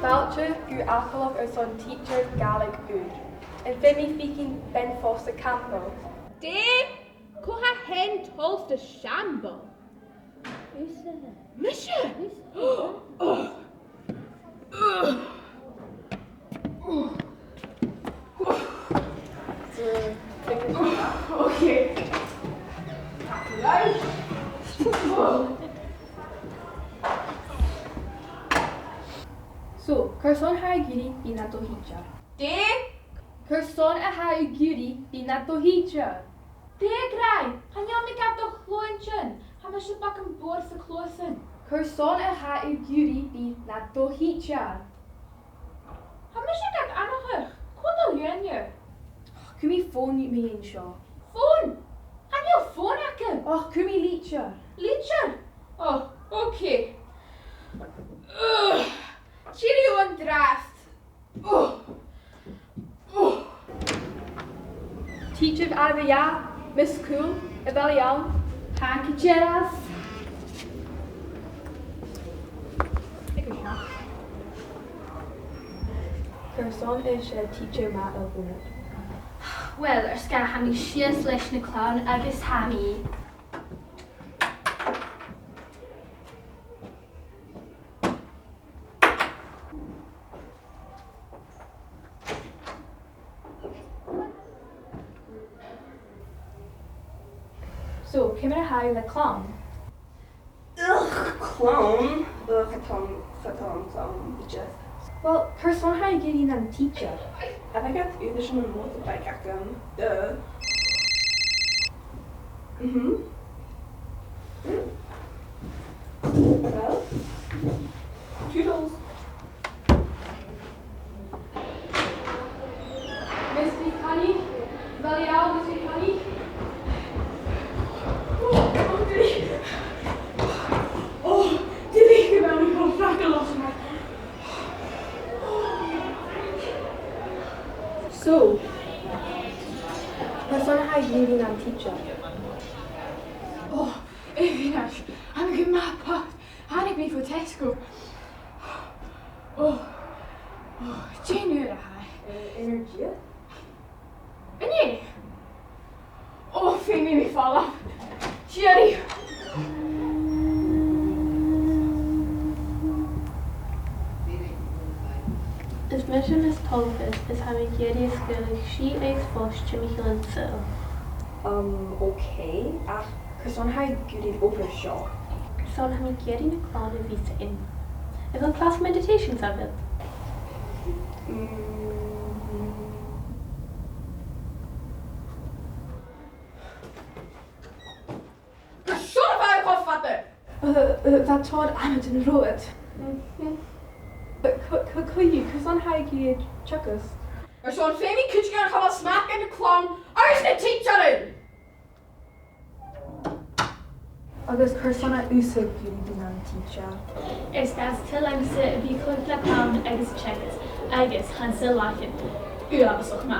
Fáilte go achalach ar son Tidsear Gaelic úd. And femi speaking ben fosta campo. De, coha hen toast a shamble. Misha! Okay. So, Carson Haigiri Binato Hija. De, Carson a Haigiri Binato Hija. de grai, han jou me gab doch lointjen. Han was je bak een boord verklosen. Carson a Haigiri Binato Hija. Han was je gab anocher. Wat al je? Kun je phone niet mee in Shaw? Phone? Han jou phone akken? Och, kun je liedje? Liedje? Oh, oké. Cheerio en draft. Teacher Alvia, Miss Cool, Ebelian, Hanky Jeras. Ik weet niet. Carson is teacher Matt Elwood. Wel, ska ha mi sias leis na clown agus ha mi. So, came in a high the clown. Ugh, clown. Ugh, just. Well, Carson how you getting on teacher? I think that's either some motorbike akken. Duh. Well, toodles. Miss Honey, Belial, Miss Honey. Die ben ik gewoon vaker losgemaakt. So, Carson how you getting on teacher? Oh, Evinash, I'm a good map. Han ik voor Tesco. Jane uur Energie? En nee. Oh, vind me vallen. Jerry. Is mission is tolfus is having Àrd-sgoil she eis fos MhicNeacail and so. Okay. Ach, Carson how you getting over Shaw? So ha mi Àrd na clown a visa in. Is on class meditations of it. Shut up, I'll father. That Todd Hamilton wrote. But could you? Carson how you get chuckers? Er zo'n famie kutje gaan gaan smaak in de clown. Er is een teacher in. Agus Carson a usig getting on teacher. Is gas till I'm sit be close la clown agus checkers. Agus han still laughing. U have a suck ma.